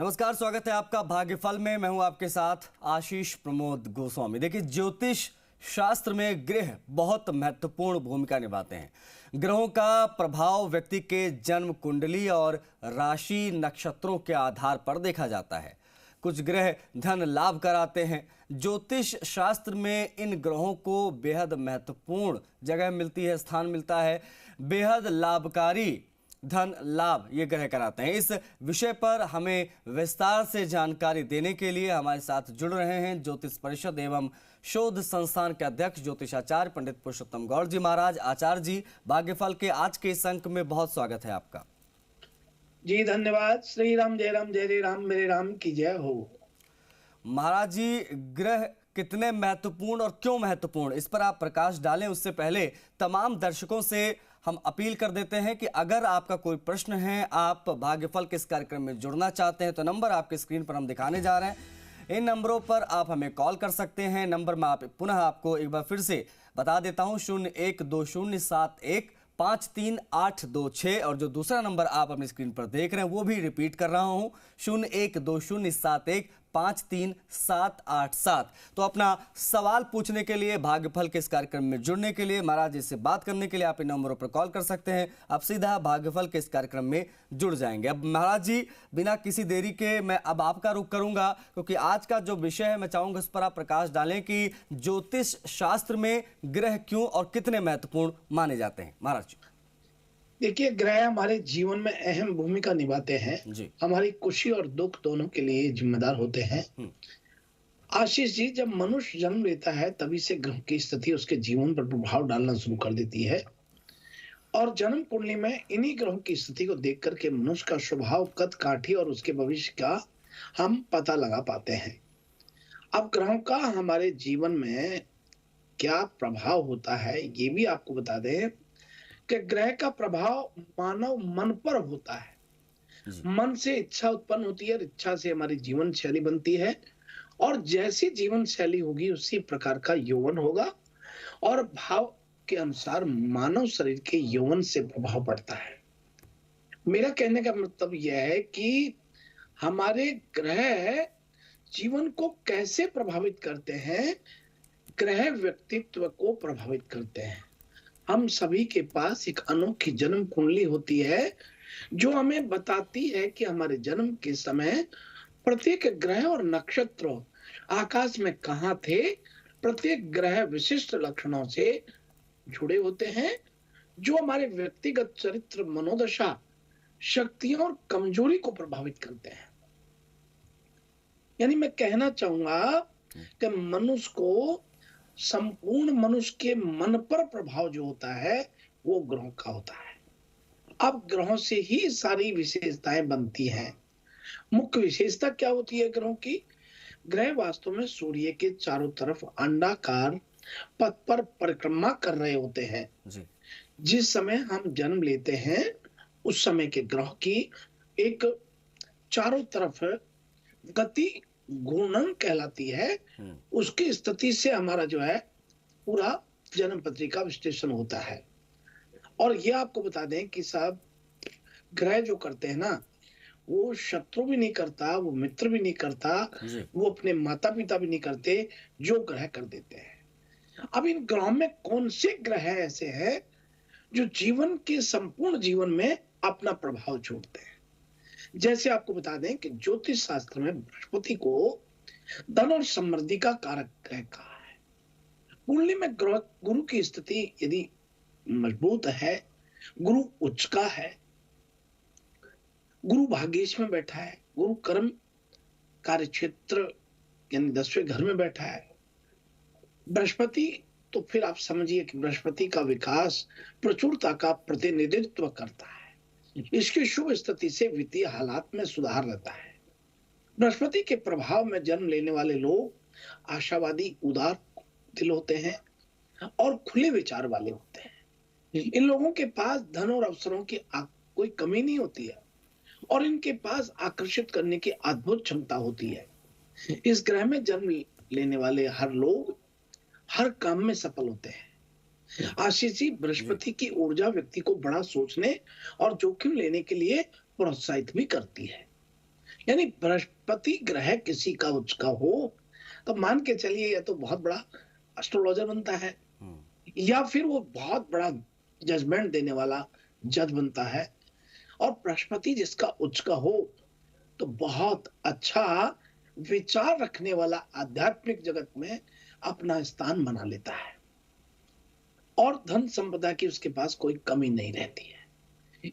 नमस्कार, स्वागत है आपका भाग्यफल में। मैं हूं आपके साथ आशीष प्रमोद गोस्वामी। देखिए, ज्योतिष शास्त्र में ग्रह बहुत महत्वपूर्ण भूमिका निभाते हैं। ग्रहों का प्रभाव व्यक्ति के जन्म कुंडली और राशि नक्षत्रों के आधार पर देखा जाता है। कुछ ग्रह धन लाभ कराते हैं। ज्योतिष शास्त्र में इन ग्रहों को बेहद महत्वपूर्ण जगह मिलती है, स्थान मिलता है। बेहद लाभकारी धन लाभ ये ग्रह कराते हैं। इस विषय पर हमें विस्तार से जानकारी देने के लिए हमारे साथ जुड़ रहे हैं ज्योतिष परिषद एवं शोध संस्थान के अध्यक्ष ज्योतिषाचार्य पंडित पुरुषोत्तम गौड़ जी महाराज। आचार्य जी, भाग्यफल के आज के इस अंक में बहुत स्वागत है आपका। जी धन्यवाद। श्री राम जय राम जय राम, मेरे राम की जय हो। महाराज जी, ग्रह कितने महत्वपूर्ण और क्यों महत्वपूर्ण, इस पर आप प्रकाश डालें। उससे पहले तमाम दर्शकों से हम अपील कर देते हैं कि अगर आपका कोई प्रश्न है, आप भाग्यफल के इस कार्यक्रम में जुड़ना चाहते हैं, तो नंबर आपके स्क्रीन पर हम दिखाने जा रहे हैं। इन नंबरों पर आप हमें कॉल कर सकते हैं। नंबर मैं पुनः आपको एक बार फिर से बता देता हूं, 0120715386 और जो दूसरा नंबर आप अपनी स्क्रीन पर देख रहे हैं वो भी रिपीट कर रहा हूं, 012071538787। तो अपना सवाल पूछने के लिए, भाग्यफल के इस कार्यक्रम में जुड़ने के लिए, महाराज जी से बात करने के लिए आप इन नंबरों पर कॉल कर सकते हैं। अब सीधा भाग्यफल के इस कार्यक्रम में जुड़ जाएंगे। अब महाराज जी, बिना किसी देरी के मैं अब आपका रुख करूंगा, क्योंकि आज का जो विषय है मैं चाहूंगा उस पर आप प्रकाश डालें कि ज्योतिष शास्त्र में ग्रह क्यों और कितने महत्वपूर्ण माने जाते हैं। महाराज जी, देखिए, ग्रह हमारे जीवन में अहम भूमिका निभाते हैं। हमारी खुशी और दुख दोनों के लिए जिम्मेदार होते हैं। आशीष जी, जब मनुष्य जन्म लेता है तभी से ग्रह की स्थिति उसके जीवन पर प्रभाव डालना शुरू कर देती है और जन्म कुंडली में इन्हीं ग्रहों की स्थिति को देख करके मनुष्य का स्वभाव, कद काठी और उसके भविष्य का हम पता लगा पाते हैं। अब ग्रहों का हमारे जीवन में क्या प्रभाव होता है ये भी आपको बता दें कि ग्रह का प्रभाव मानव मन पर होता है। मन से इच्छा उत्पन्न होती है, इच्छा से हमारी जीवन शैली बनती है और जैसी जीवन शैली होगी उसी प्रकार का यौवन होगा और भाव के अनुसार मानव शरीर के यौवन से प्रभाव पड़ता है। मेरा कहने का मतलब यह है कि हमारे ग्रह जीवन को कैसे प्रभावित करते हैं। ग्रह व्यक्तित्व को प्रभावित करते हैं। हम सभी के पास एक अनोखी जन्म कुंडली होती है जो हमें बताती है कि हमारे जन्म के समय प्रत्येक ग्रह और नक्षत्र आकाश में कहां थे। प्रत्येक ग्रह विशिष्ट लक्षणों से जुड़े होते हैं जो हमारे व्यक्तिगत चरित्र, मनोदशा, शक्तियों और कमजोरी को प्रभावित करते हैं। यानी मैं कहना चाहूंगा कि मनुष्य को, संपूर्ण मनुष्य के मन पर प्रभाव जो होता है वो ग्रहों का होता है। अब ग्रहों से ही सारी विशेषताएं बनती हैं। मुख्य विशेषता क्या होती है ग्रहों की? ग्रह वास्तव में सूर्य के चारों तरफ अंडाकार पथ पर परिक्रमा कर रहे होते हैं जी। जिस समय हम जन्म लेते हैं उस समय के ग्रह की एक चारों तरफ गति घूर्णन कहलाती है। उसकी स्थिति से हमारा जो है पूरा जन्म पत्रिका विश्लेषण होता है। और ये आपको बता दें कि साहब, ग्रह जो करते हैं ना, वो शत्रु भी नहीं करता, वो मित्र भी नहीं करता, वो अपने माता पिता भी नहीं करते, जो ग्रह कर देते हैं। अब इन ग्रहों में कौन से ग्रह ऐसे हैं जो जीवन के संपूर्ण जीवन में अपना प्रभाव छोड़ते हैं? जैसे आपको बता दें कि ज्योतिष शास्त्र में बृहस्पति को धन और समृद्धि का कारक ग्रह कहा है। कुंडली में गुरु की स्थिति यदि मजबूत है, गुरु उच्च का है, गुरु भाग्येश में बैठा है, गुरु कर्म कार्य क्षेत्र यानी 10वें घर में बैठा है बृहस्पति, तो फिर आप समझिए कि बृहस्पति का विकास, प्रचुरता का प्रतिनिधित्व करता है। इसकी शुभ स्थिति से वित्तीय हालात में सुधार रहता है। बृहस्पति के प्रभाव में जन्म लेने वाले लोग आशावादी, उदार दिल होते हैं और खुले विचार वाले होते हैं। इन लोगों के पास धन और अवसरों की कोई कमी नहीं होती है और इनके पास आकर्षित करने की अद्भुत क्षमता होती है। इस ग्रह में जन्म लेने वाले हर लोग हर काम में सफल होते हैं। आशीष जी, बृहस्पति की ऊर्जा व्यक्ति को बड़ा सोचने और जोखिम लेने के लिए प्रोत्साहित भी करती है। यानी बृहस्पति ग्रह किसी का उच्च का हो तो मान के चलिए या तो बहुत बड़ा एस्ट्रोलॉजर बनता है, या फिर वो बहुत बड़ा जजमेंट देने वाला जज बनता है। और बृहस्पति जिसका उच्च का हो तो बहुत अच्छा विचार रखने वाला आध्यात्मिक जगत में अपना स्थान बना लेता है, और धन संपदा की उसके पास कोई कमी नहीं रहती है।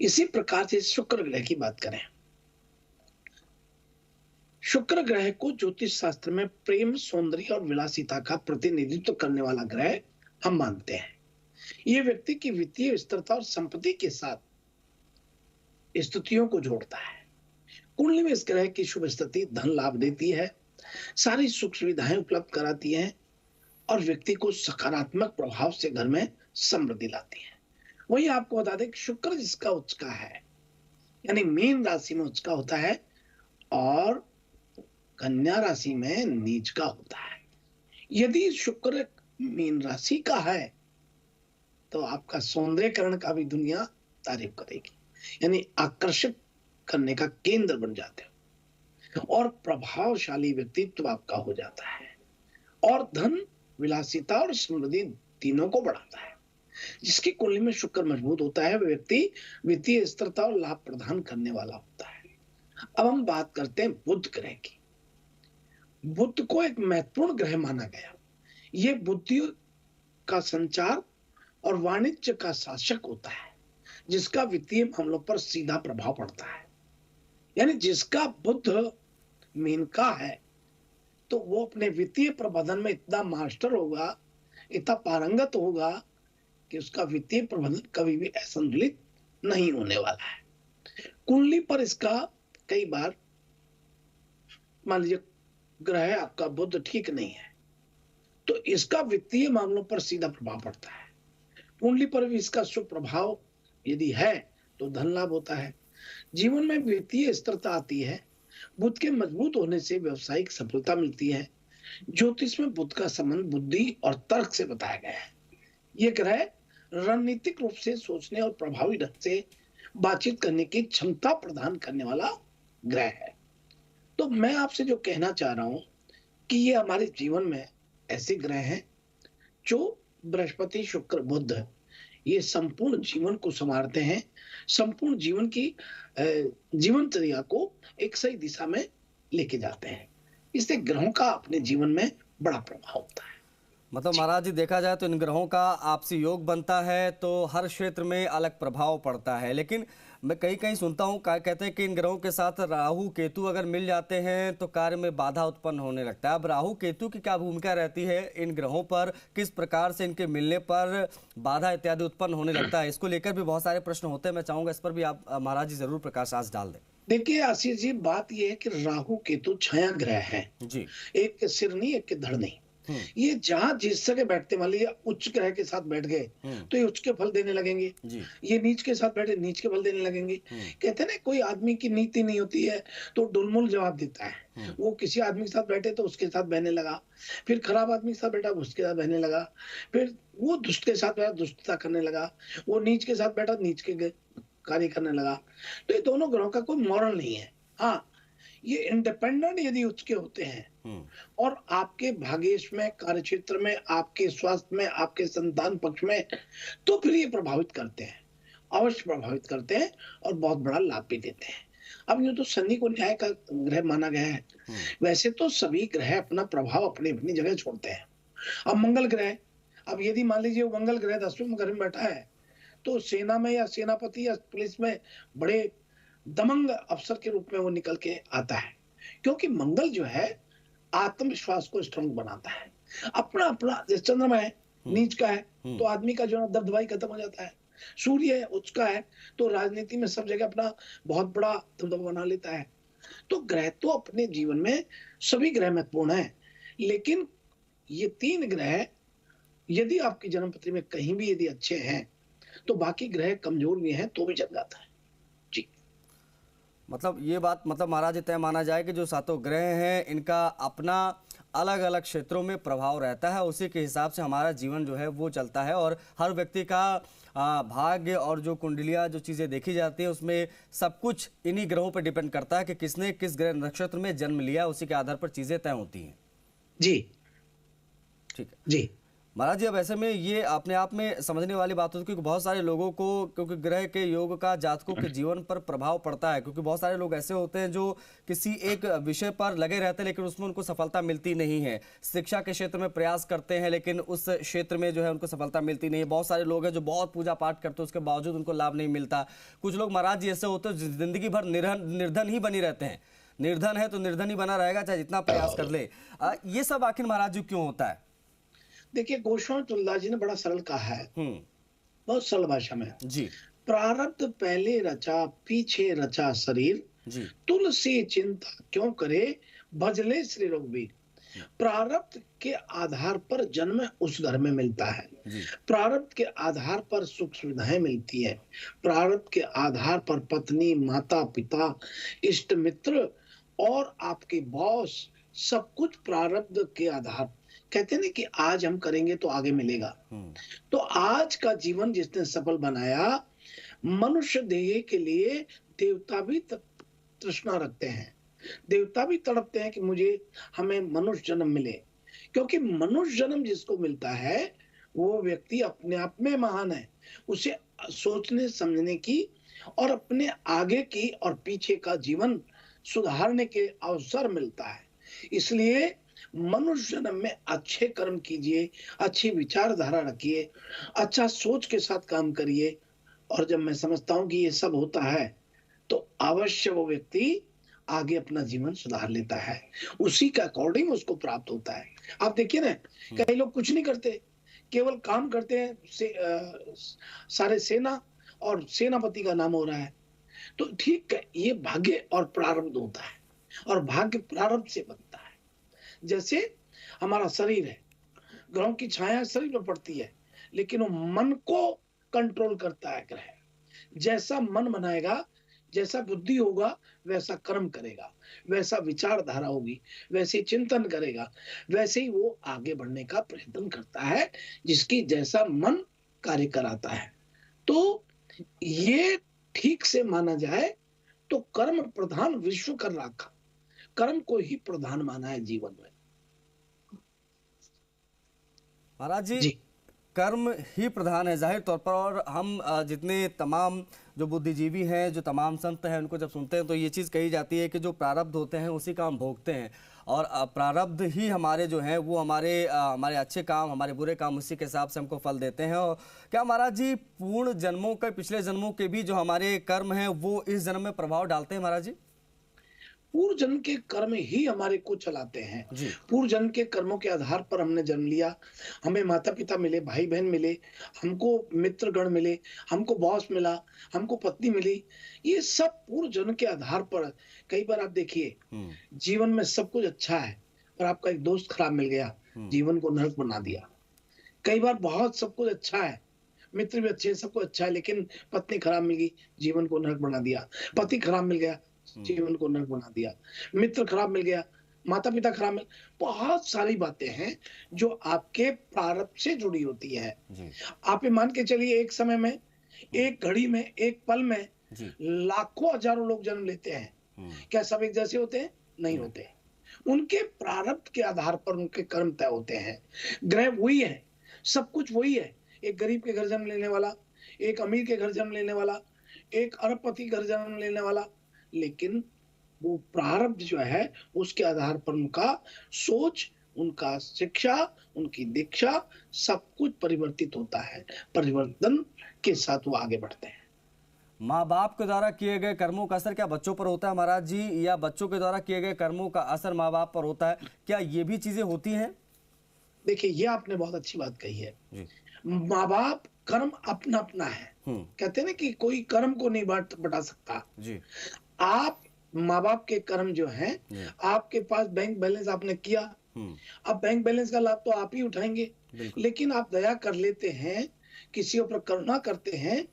इसी प्रकार से शुक्र ग्रह की बात करें, शुक्र ग्रह को ज्योतिष शास्त्र में प्रेम, सौंदर्य और विलासिता का प्रतिनिधित्व करने वाला ग्रह हम मानते हैं। यह व्यक्ति की वित्तीय स्थिरता और संपत्ति के साथ स्थितियों को जोड़ता है। कुंडली में इस ग्रह की शुभ स्थिति धन लाभ देती है, सारी सुख सुविधाएं उपलब्ध कराती है और व्यक्ति को सकारात्मक प्रभाव से घर में समृद्धि लाती है। वही आपको बता दें कि शुक्र जिसका उच्च का है, यानी मीन राशि में उच्च का होता है और कन्या राशि में नीच का होता है। यदि शुक्र मीन राशि का है तो आपका सौंदर्यकरण का भी दुनिया तारीफ करेगी, यानी आकर्षित करने का केंद्र बन जाते हो और प्रभावशाली व्यक्तित्व आपका हो जाता है, और धन, विलासिता और समृद्धि तीनों को बढ़ाता है। जिसकी कुंडली में शुक्र मजबूत होता है वह व्यक्ति वित्तीय स्थिरता और लाभ प्रदान करने वाला होता है। अब हम बात करते हैं बुध ग्रह की। बुध को एक महत्वपूर्ण ग्रह माना गया। यह बुद्धि का संचार और वाणिज्य का शासक होता है, जिसका वित्तीय मामलों पर सीधा प्रभाव पड़ता है। यानी जिसका बुध मीन का है तो वो अपने वित्तीय प्रबंधन में इतना मास्टर होगा, इतना पारंगत होगा कि उसका वित्तीय प्रबंधन कभी भी असंतुलित नहीं होने वाला है। कुंडली पर इसका कई बार मान लीजिए ग्रह आपका बुध ठीक नहीं है तो इसका वित्तीय मामलों पर सीधा प्रभाव पड़ता है। कुंडली पर भी इसका शुभ प्रभाव यदि है तो धन लाभ होता है, जीवन में वित्तीय स्थिरता आती है, बुध के मजबूत होने से व्यवसायिक सफलता मिलती है। ज्योतिष में बुध का संबंध बुद्धि और तर्क से बताया गया है। यह ग्रह रणनीतिक रूप से सोचने और प्रभावी ढंग से बातचीत करने की क्षमता प्रदान करने वाला ग्रह है। तो मैं आपसे जो कहना चाह रहा हूं कि ये हमारे जीवन में ऐसे ग्रह हैं जो बृहस्पति, शुक्र, बुध ये संपूर्ण जीवन को संवारते हैं, संपूर्ण जीवन की जीवनचर्या को एक सही दिशा में लेके जाते हैं। इससे ग्रहों का अपने जीवन में बड़ा प्रभाव होता है। मतलब महाराज जी देखा जाए तो इन ग्रहों का आपसी योग बनता है तो हर क्षेत्र में अलग प्रभाव पड़ता है। लेकिन मैं कहीं कहीं सुनता हूँ कहते हैं कि इन ग्रहों के साथ राहु केतु अगर मिल जाते हैं तो कार्य में बाधा उत्पन्न होने लगता है। अब राहु केतु की क्या भूमिका रहती है इन ग्रहों पर, किस प्रकार से इनके मिलने पर बाधा इत्यादि उत्पन्न होने लगता है, इसको लेकर भी बहुत सारे प्रश्न होते हैं। मैं चाहूंगा इस पर भी आप महाराज जी जरूर प्रकाश डाल दें। देखिए आशीष जी, बात यह है कि राहु केतु छाया ग्रह है जी, एक सिरनी एक के धड़ नहीं। ये जहां जिस जगह बैठते, मान लीजिए उच्च ग्रह के साथ बैठ गए तो ये उच्च के फल देने लगेंगे, ये नीच के साथ बैठे नीच के फल देने लगेंगे। कहते हैं ना कोई आदमी की नीति नहीं होती है तो डुलमुल जवाब देता है। वो किसी आदमी के साथ बैठे तो उसके साथ बहने लगा, फिर खराब आदमी के साथ बैठा उसके साथ बहने लगा, फिर वो दुष्ट के साथ बैठा दुष्टता करने लगा, वो नीच के साथ बैठा नीच के कार्य करने लगा। तो ये दोनों ग्रहों का कोई मॉरल नहीं है। हाँ, ये इंडिपेंडेंट यदि उच्च के होते हैं और आपके भाग्येश में, कार्यक्षेत्र में, आपके स्वास्थ्य में, आपके संतान पक्ष में, तो फिर ये प्रभावित करते हैं, अवश्य प्रभावित करते हैं और बहुत बड़ा लाभ भी देते हैं। अब यूं तो शनि को न्याय का ग्रह माना गया है, वैसे तो सभी ग्रह अपना प्रभाव अपनी अपनी जगह छोड़ते हैं। अब मंगल ग्रह, अब यदि मान लीजिए मंगल ग्रह 10वें घर में बैठा है तो सेना में या सेनापति या पुलिस में बड़े दमंग अफसर के रूप में वो निकल के आता है, क्योंकि मंगल जो है आत्मविश्वास को स्ट्रांग बनाता है। अपना अपना जैसे चंद्रमा है नीच का है तो आदमी का जो दबदबाई खत्म हो जाता है, सूर्य है उच्च का है तो राजनीति में सब जगह अपना बहुत बड़ा दबदबा बना लेता है। तो ग्रह तो अपने जीवन में सभी ग्रह महत्वपूर्ण है, लेकिन ये 3 ग्रह यदि आपकी जन्मपत्री में कहीं भी यदि अच्छे हैं तो बाकी ग्रह कमजोर भी हैं तो भी जग जाता है जी। मतलब ये बात मतलब महाराज तय माना जाए कि जो 7 ग्रह हैं इनका अपना अलग अलग क्षेत्रों में प्रभाव रहता है, उसी के हिसाब से हमारा जीवन जो है वो चलता है। और हर व्यक्ति का भाग्य और जो कुंडलियाँ जो चीज़ें देखी जाती है उसमें सब कुछ इन्हीं ग्रहों पर डिपेंड करता है कि किसने किस ग्रह नक्षत्र में जन्म लिया, उसी के आधार पर चीज़ें तय होती हैं। जी ठीक है जी महाराज जी। अब ऐसे में ये अपने आप में समझने वाली बात होती है, क्योंकि बहुत सारे लोगों को, क्योंकि ग्रह के योग का जातकों के जीवन पर प्रभाव पड़ता है, क्योंकि बहुत सारे लोग ऐसे होते हैं जो किसी एक विषय पर लगे रहते हैं लेकिन उसमें उनको सफलता मिलती नहीं है। शिक्षा के क्षेत्र में प्रयास करते हैं लेकिन उस क्षेत्र में जो है उनको सफलता मिलती नहीं है। बहुत सारे लोग हैं जो बहुत पूजा पाठ करते हैं, उसके बावजूद उनको लाभ नहीं मिलता। कुछ लोग महाराज जी ऐसे होते हैं जिंदगी भर निर्धन ही बनी रहते हैं। निर्धन है तो निर्धन ही बना रहेगा चाहे जितना प्रयास कर ले। ये सब आखिर महाराज जी क्यों होता है? देखिए, गोस्वामी तुलसीदास जी ने बड़ा सरल कहा है, बहुत सरल भाषा में जी। प्रारब्ध पहले रचा पीछे रचा शरीर, तुलसी चिंता क्यों करे भजले श्री रघुवीर। प्रारब्ध के आधार पर जन्म उस घर में मिलता है, प्रारब्ध के आधार पर सुख सुविधाएं मिलती है, प्रारब्ध के आधार पर पत्नी माता पिता इष्ट मित्र और आपके बॉस सब कुछ प्रारब्ध के आधार। कहते हैं ना कि आज हम करेंगे तो आगे मिलेगा। तो आज का जीवन जिसने सफल बनाया, मनुष्य देह के लिए देवता भी तृष्णा रखते हैं, देवता भी तड़पते हैं कि हमें मनुष्य जन्म मिले, क्योंकि मनुष्य जन्म जिसको मिलता है वो व्यक्ति अपने आप में महान है। उसे सोचने समझने की और अपने आगे की और पीछे का जीवन सुधारने के अवसर मिलता है। इसलिए मनुष्य जन्म में अच्छे कर्म कीजिए, अच्छी विचारधारा रखिए, अच्छा सोच के साथ काम करिए। और जब मैं समझता हूं कि ये सब होता है तो अवश्य वो व्यक्ति आगे अपना जीवन सुधार लेता है, उसी के अकॉर्डिंग उसको प्राप्त होता है। आप देखिए ना, कई लोग कुछ नहीं करते, केवल काम करते हैं, सारे सेना और सेनापति का नाम हो रहा है। तो ठीक है, ये भाग्य और प्रारब्ध होता है, और भाग्य प्रारब्ध से बनता है। जैसे हमारा शरीर है, ग्रहों की छाया शरीर पर पड़ती है, लेकिन वो मन को कंट्रोल करता है ग्रह। जैसा मन बनाएगा, जैसा बुद्धि होगा, वैसा कर्म करेगा, वैसा विचारधारा होगी, वैसे चिंतन करेगा, वैसे ही वो आगे बढ़ने का प्रयत्न करता है, जिसकी जैसा मन कार्य कराता है। तो ये ठीक से माना जाए तो कर्म प्रधान विश्व कर रखा, कर्म को ही प्रधान माना है जीवन में। महाराज जी, कर्म ही प्रधान है जाहिर तौर पर। और हम जितने तमाम जो बुद्धिजीवी हैं, जो तमाम संत हैं, उनको जब सुनते हैं तो ये चीज़ कही जाती है कि जो प्रारब्ध होते हैं उसी का हम भोगते हैं, और प्रारब्ध ही हमारे जो हैं वो हमारे अच्छे काम, हमारे बुरे काम उसी के हिसाब से हमको फल देते हैं। और क्या महाराज जी पूर्ण जन्मों के, पिछले जन्मों के भी जो हमारे कर्म हैं वो इस जन्म में प्रभाव डालते हैं महाराज जी? पूर्व जन्म के कर्म ही हमारे को चलाते हैं। पूर्व जन्म के कर्मों के आधार पर हमने जन्म लिया, हमें माता पिता मिले, भाई बहन मिले, हमको मित्रगण मिले, हमको बॉस मिला, हमको पत्नी मिली। ये सब पूर्व जन्म के आधार पर। कई बार आप देखिए, जीवन में सब कुछ अच्छा है और आपका एक दोस्त खराब मिल गया, जीवन को नरक बना दिया। कई बार बहुत सब कुछ अच्छा है, मित्र भी अच्छे, सब कुछ अच्छा है, लेकिन पत्नी खराब मिल गई, जीवन को नरक बना दिया। पति खराब मिल गया, जीवन को नरक बना दिया। मित्र खराब मिल गया, माता पिता खराब मिल, बहुत सारी बातें हैं जो आपके प्रारब्ध से जुड़ी होती है। आप ये मान के चलिए, एक समय में, एक घड़ी में, एक पल में लाखों हजारों लोग जन्म लेते हैं। क्या सब एक जैसे होते हैं? नहीं होते। उनके प्रारब्ध के आधार पर उनके कर्म तय होते हैं। ग्रह वही है, सब कुछ वही है। एक गरीब के घर जन्म लेने वाला, एक अमीर के घर जन्म लेने वाला, एक अरबपति घर जन्म लेने वाला, लेकिन वो प्रारब्ध जो है उसके आधार पर उनका सोच, उनका शिक्षा, उनकी दीक्षा, सब कुछ परिवर्तित होता है। परिवर्तन के साथ वो आगे बढ़ते हैं। माँ बाप के द्वारा किए गए कर्मों का असर क्या बच्चों पर होता है महाराज जी, या बच्चों के द्वारा किए गए कर्मों का असर माँ बाप पर होता है? क्या ये भी चीजें होती हैं? देखिए, ये आपने बहुत अच्छी बात कही है। माँ बाप कर्म अपना अपना है। कहते हैं ना कि कोई कर्म को नहीं बटा सकता जी। आप माँ बाप के कर्म जो हैं, आपके पास बैंक बैलेंस आपने किया, अब बैंक बैलेंस का लाभ तो आप ही उठाएंगे, लेकिन आप दया कर लेते हैं, किसी पर करुणा करते हैं,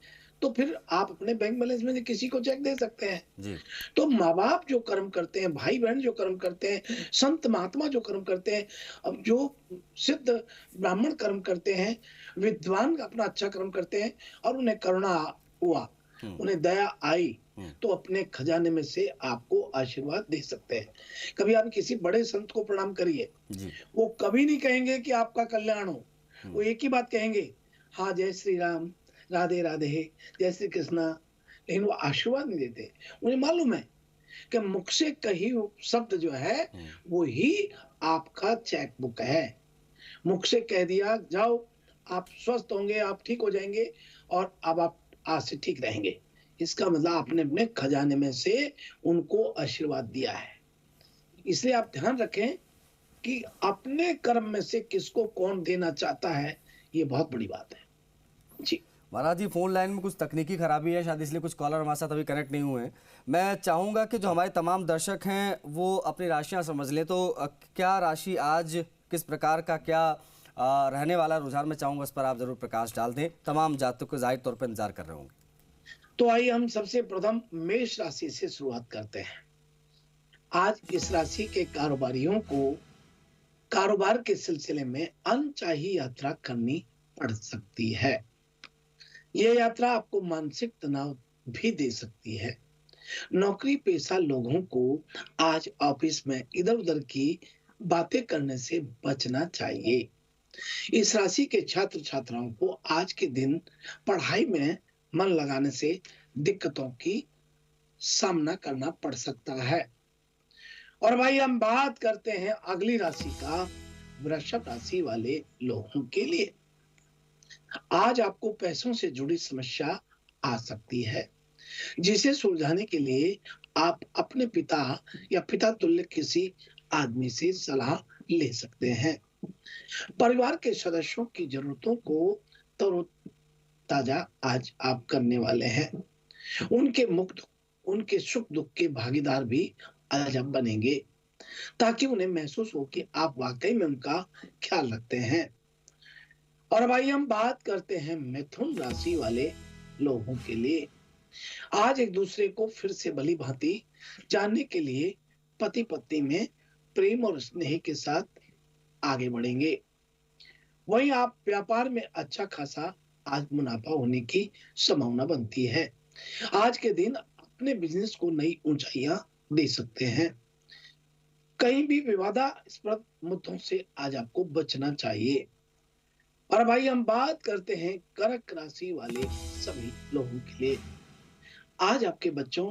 तो फिर आप अपने बैंक बैलेंस में किसी को चेक दे सकते हैं जी। तो माँ बाप जो कर्म करते हैं, भाई बहन जो कर्म करते हैं, संत महात्मा जो कर्म करते हैं, अब जो सिद्ध ब्राह्मण कर्म करते हैं, विद्वान अपना अच्छा कर्म करते हैं और उन्हें करुणा हुआ, उन्हें दया आई, तो अपने खजाने में से आपको आशीर्वाद दे सकते हैं। कभी आप किसी बड़े संत को प्रणाम करिए, वो कभी नहीं कहेंगे कि आपका कल्याण हो, वो एक ही बात कहेंगे, हाँ जय श्री राम, राधे राधे, जय श्री कृष्णा, लेकिन वो आशीर्वाद नहीं देते। उन्हें मालूम है कि मुख से कही शब्द जो है वो ही आपका चेक बुक है। मुख से कह दिया जाओ, आप स्वस्थ होंगे, आप ठीक हो जाएंगे और अब आप आज से ठीक रहेंगे, इसका मतलब आपने अपने खजाने में से उनको आशीर्वाद दिया है। इसलिए आप ध्यान रखें कि अपने कर्म में से किसको कौन देना चाहता है, ये बहुत बड़ी बात है जी। महाराज जी, फोन लाइन में कुछ तकनीकी खराबी है शायद, इसलिए कुछ कॉलर हमारे साथ अभी कनेक्ट नहीं हुए हैं। मैं चाहूंगा कि जो हमारे तमाम दर्शक हैं वो अपनी राशियां समझ लें। तो क्या राशि आज किस प्रकार का क्या रहने वाला रुझान, मैं चाहूंगा इस पर आप जरूर प्रकाश डाल दें। तमाम जातकों को जाहिर तौर पर इंतजार कर रहे होंगे। तो आइए हम सबसे प्रथम मेष राशि से शुरुआत करते हैं। आज इस राशि के कारोबारियों को कारोबार के सिलसिले में अनचाही यात्रा करनी पड़ सकती है। यह यात्रा आपको मानसिक तनाव भी दे सकती है। नौकरी पेशा लोगों को आज ऑफिस में इधर उधर की बातें करने से बचना चाहिए। इस राशि के छात्र छात्राओं को आज के दिन पढ़ाई में मन लगाने से दिक्कतों की सामना करना पड़ सकता है। और भाई हम बात करते हैं अगली राशि का, वृषभ राशि वाले लोगों के लिए। आज आपको पैसों से जुड़ी समस्या आ सकती है, जिसे सुलझाने के लिए आप अपने पिता या पिता तुल्य किसी आदमी से सलाह ले सकते हैं। परिवार के सदस्यों की जरूरतों को तरोताजा आज आप करने वाले हैं। उनके सुख दुख के भागीदार भी आज आप बनेंगे, ताकि उन्हें महसूस हो कि आप वाकई में उनका ख्याल रखते हैं। और भाई हम बात करते हैं मिथुन राशि वाले लोगों के लिए। आज एक दूसरे को फिर से भली भांति जानने के लिए पति पत्नी में प्रेम और स्नेह के साथ आगे बढ़ेंगे। वहीं आप व्यापार में अच्छा खासा आज मुनाफा होने की संभावना बनती है। आज के दिन अपने बिजनेस को नई ऊंचाइयां दे सकते हैं। कहीं भी विवादास्पद मुद्दों से आज आपको बचना चाहिए। और भाई हम बात करते हैं कर्क राशि वाले सभी लोगों के लिए। आज आपके बच्चों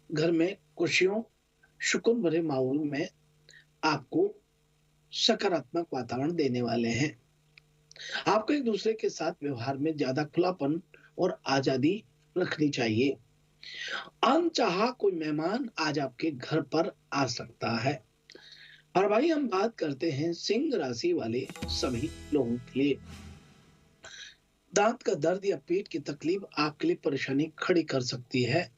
घर में खुशियों सुकून भरे माहौल में आपको सकारात्मक वातावरण देने वाले हैं। आपको एक दूसरे के साथ व्यवहार में ज्यादा खुलापन और आजादी रखनी चाहिए। अनचाहा कोई मेहमान आज आपके घर पर आ सकता है। और भाई हम बात करते हैं सिंह राशि वाले सभी लोगों के लिए। दांत का दर्द या पेट की तकलीफ आपके लिए परेशानी खड़ी कर सकती है।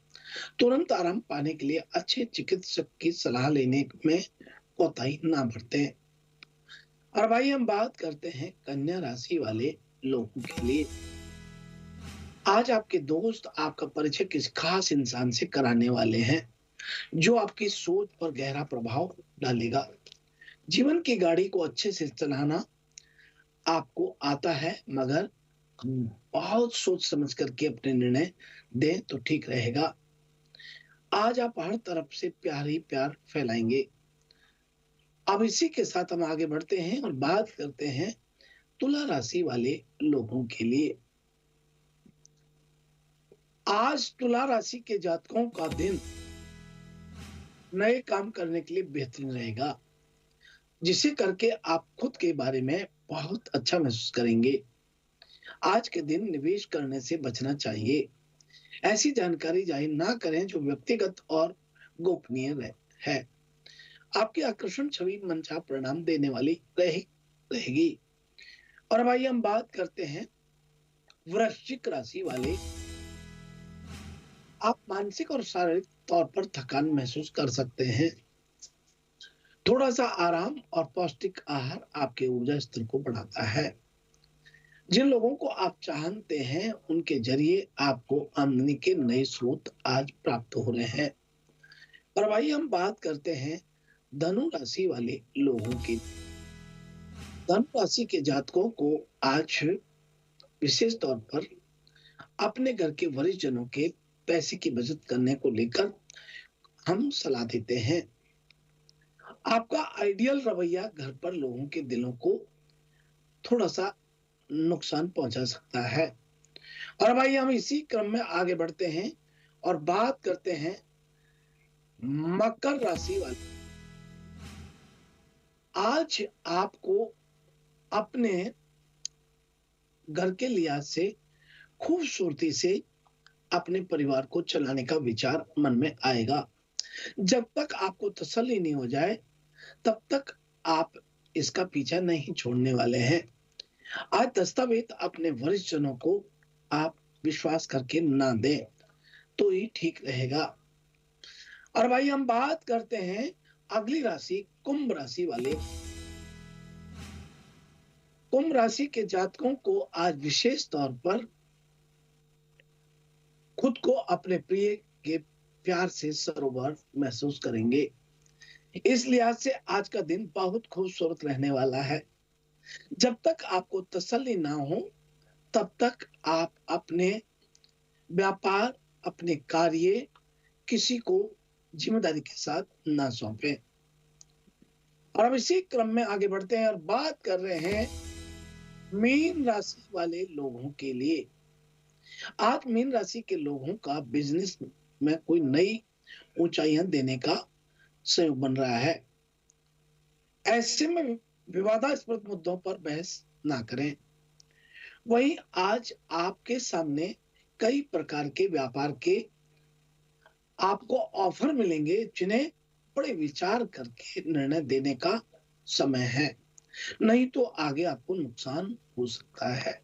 तुरंत आराम पाने के लिए अच्छे चिकित्सक की सलाह लेने में कोताही ना बरतें। और भाई हम बात करते हैं कन्या राशि वाले लोगों के लिए। आज आपके दोस्त आपका परिचय किसी खास इंसान से कराने वाले हैं, जो आपकी सोच पर गहरा प्रभाव डालेगा। जीवन की गाड़ी को अच्छे से चलाना आपको आता है, मगर बहुत सोच समझ करके अपने निर्णय दें तो ठीक रहेगा। आज आप हर तरफ से प्यार ही प्यार फैलाएंगे। अब इसी के साथ हम आगे बढ़ते हैं और बात करते हैं तुला राशि वाले लोगों के लिए। आज तुला राशि के जातकों का दिन नए काम करने के लिए बेहतरीन रहेगा, जिसे करके आप खुद के बारे में बहुत अच्छा महसूस करेंगे। आज के दिन निवेश करने से बचना चाहिए। ऐसी जानकारी जाहिर ना करें जो व्यक्तिगत और गोपनीय है। आपकी आकर्षण छवि मनचाहा परिणाम देने वाली रहेगी। और भाई हम बात करते हैं वृश्चिक राशि वाले। आप मानसिक और शारीरिक तौर पर थकान महसूस कर सकते हैं। थोड़ा सा आराम और पौष्टिक आहार आपके ऊर्जा स्तर को बढ़ाता है। जिन लोगों को आप जानते हैं उनके जरिए आपको आमदनी के नए स्रोत आज प्राप्त हो रहे हैं। और भाई हम बात करते हैं धनु राशि वाले लोगों की। धनु राशि के जातकों को आज विशेष तौर पर अपने घर के वरिष्ठ जनों के पैसे की बचत करने को लेकर हम सलाह देते हैं। आपका आइडियल रवैया घर पर लोगों के दिलों को थोड़ा सा नुकसान पहुंचा सकता है। और भाई हम इसी क्रम में आगे बढ़ते हैं और बात करते हैं मकर राशि वाले। आज आपको अपने घर के लिहाज से खूबसूरती से अपने परिवार को चलाने का विचार मन में आएगा। जब तक आपको तसल्ली नहीं हो जाए तब तक आप इसका पीछा नहीं छोड़ने वाले हैं। आज दस्तावेज अपने वरिष्ठ जनों को आप विश्वास करके ना दें तो ही ठीक रहेगा। और भाई हम बात करते हैं अगली राशि कुंभ राशि वाले। कुंभ राशि के जातकों को आज विशेष तौर पर खुद को अपने प्रिय के प्यार से सरोवर महसूस करेंगे। इस लिहाज से आज का दिन बहुत खूबसूरत रहने वाला है। जब तक आपको तसल्ली ना हो तब तक आप अपने व्यापार, अपने कार्य किसी को जिम्मेदारी के साथ ना सौंपें। और अब इसी क्रम में आगे बढ़ते हैं और बात कर रहे हैं मीन राशि वाले लोगों के लिए। आज मीन राशि के लोगों का बिजनेस में कोई नई ऊंचाइयां देने का संयोग बन रहा है। ऐसे में विवादास्पद मुद्दों पर बहस ना करें। वहीं आज आपके सामने कई प्रकार के व्यापार के आपको ऑफर मिलेंगे जिन्हें बड़े विचार करके निर्णय देने का समय है, नहीं तो आगे आपको नुकसान हो सकता है।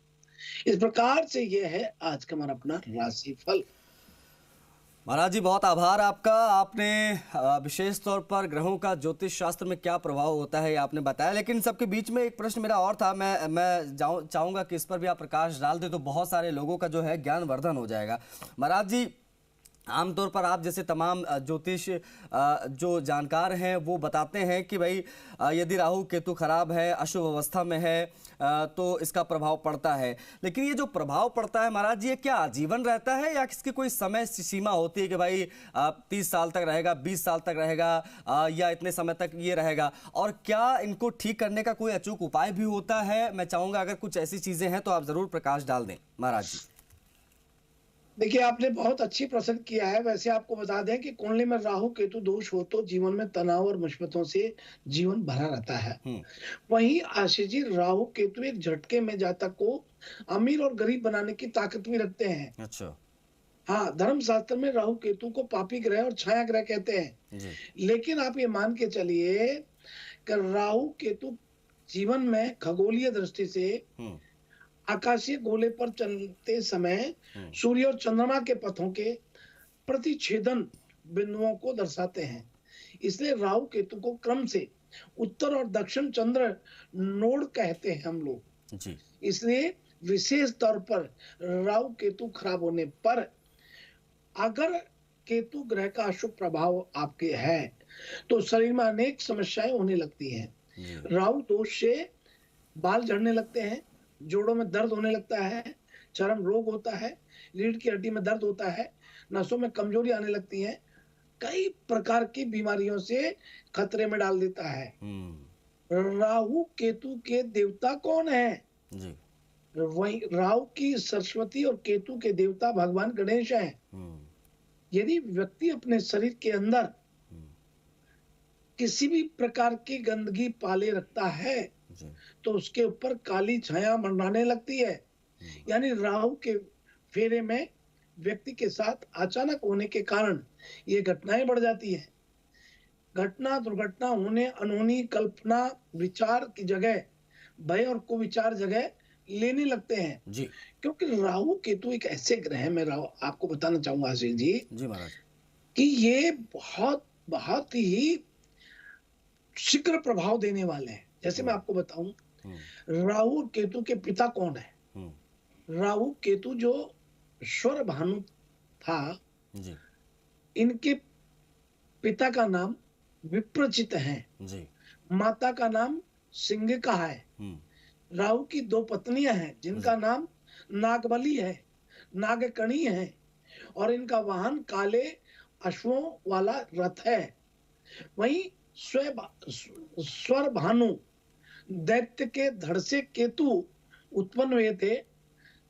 इस प्रकार से यह है आज का हमारा अपना राशिफल। महाराज जी बहुत आभार आपका। आपने विशेष तौर पर ग्रहों का ज्योतिष शास्त्र में क्या प्रभाव होता है ये आपने बताया, लेकिन सबके बीच में एक प्रश्न मेरा और था। मैं चाहूंगा कि इस पर भी आप प्रकाश डाल दे तो बहुत सारे लोगों का जो है ज्ञानवर्धन हो जाएगा। महाराज जी आमतौर पर आप जैसे तमाम ज्योतिष जो जानकार हैं वो बताते हैं कि भाई यदि राहु केतु खराब है, अशुभ अवस्था में है तो इसका प्रभाव पड़ता है। लेकिन ये जो प्रभाव पड़ता है महाराज जी ये क्या आजीवन रहता है या इसकी कोई समय सीमा होती है कि भाई 30 साल तक रहेगा, 20 साल तक रहेगा या इतने समय तक ये रहेगा? और क्या इनको ठीक करने का कोई अचूक उपाय भी होता है? मैं चाहूँगा अगर कुछ ऐसी चीज़ें हैं तो आप ज़रूर प्रकाश डाल दें महाराज जी। देखिए आपने बहुत अच्छी प्रश्न किया है। वैसे आपको बता दें कि कुंडली में राहु केतु दोष हो तो जीवन में तनाव और मुसीबतों से जीवन भरा रहता है। वहीं आशीष जी राहु केतु एक झटके में जातक को अमीर और गरीब बनाने की ताकत भी रखते हैं। अच्छा। हाँ, धर्म शास्त्र में राहु केतु को पापी ग्रह और छाया ग्रह कहते हैं। लेकिन आप ये मान के चलिए कि राहु केतु जीवन में खगोलीय दृष्टि से आकाशीय गोले पर चलते समय सूर्य और चंद्रमा के पथों के प्रतिच्छेदन बिंदुओं को दर्शाते हैं। इसलिए राहु केतु को क्रम से उत्तर और दक्षिण चंद्र नोड कहते हैं हम लोग जी। इसलिए विशेष तौर पर राहु केतु खराब होने पर अगर केतु ग्रह का अशुभ प्रभाव आपके है तो शरीर में अनेक समस्याएं होने लगती हैं। राहु दोष से बाल झड़ने लगते हैं, जोड़ों में दर्द होने लगता है, चर्म रोग होता है, रीढ़ की हड्डी में दर्द होता है, नसों में कमजोरी आने लगती है, कई प्रकार की बीमारियों से खतरे में डाल देता है। राहु केतु के देवता कौन है? जी। वही राहु की सरस्वती और केतु के देवता भगवान गणेश हैं। यदि व्यक्ति अपने शरीर के अंदर किसी भी प्रकार की गंदगी पाले रखता है तो उसके ऊपर काली छाया मंडराने लगती है। यानी राहु के फेरे में व्यक्ति के साथ अचानक होने के कारण ये घटनाएं बढ़ जाती है। घटना दुर्घटना होने अनहोनी कल्पना विचार की जगह भय और कुविचार जगह लेने लगते हैं जी। क्योंकि राहु केतु एक ऐसे ग्रह है, मैं आपको बताना चाहूंगा आशीष जी महाराज कि ये बहुत ही शीघ्र प्रभाव देने वाले हैं। जैसे मैं आपको बताऊं राहु और केतु के पिता कौन है? राहु केतु जो स्वर भानु था, जी इनके पिता का नाम विप्रचित है जी। माता का नाम सिंगिका है। राहु की 2 पत्नियां हैं जिनका नाम नागबली है, नागकणी है, और इनका वाहन काले अश्वों वाला रथ है। वहीं स्वर भानु दैत्य के धड़ से केतु उत्पन्न हुए थे,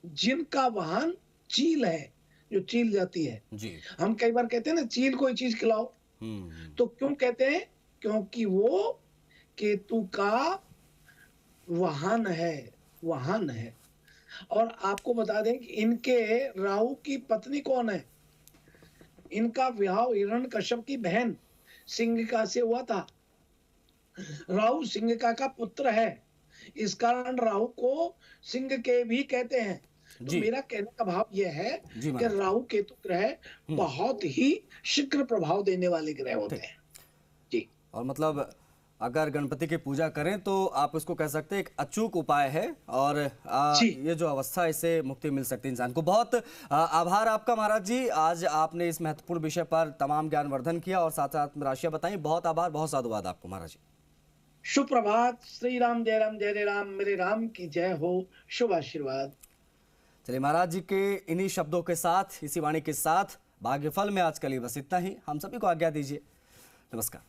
जिनका वाहन चील है, जो चील जाती है जी। हम कई बार कहते हैं ना, चील कोई चीज खिलाओ, तो क्यों कहते हैं? क्योंकि वो केतु का वाहन है। और आपको बता दें कि इनके राहु की पत्नी कौन है? इनका विवाह हिरण्यकश्यप की बहन सिंगिका से हुआ था। राहु सिंगिका का पुत्र है, इस कारण राहु को सिंह के भी कहते हैं। तो मेरा कहने का भाव यह है कि राहु केतु ग्रह बहुत ही शीघ्र प्रभाव देने वाले ग्रह होते हैं जी। और मतलब अगर गणपति की पूजा करें तो आप इसको कह सकते हैं एक अचूक उपाय है, और ये जो अवस्था, इससे मुक्ति मिल सकती है इंसान को। बहुत आभार आपका महाराज जी, आज आपने इस महत्वपूर्ण विषय पर तमाम ज्ञानवर्धन किया और साथ साथ में राशियां बताई। बहुत आभार, बहुत साधुवाद आपको महाराज जी। शुभ प्रभात। श्री राम जय राम, जय जय राम, मेरे राम की जय हो। शुभ आशीर्वाद। चलिए, महाराज जी के इन्हीं शब्दों के साथ, इसी वाणी के साथ भाग्यफल में आज के लिए बस इतना ही। हम सभी को आज्ञा दीजिए। नमस्कार।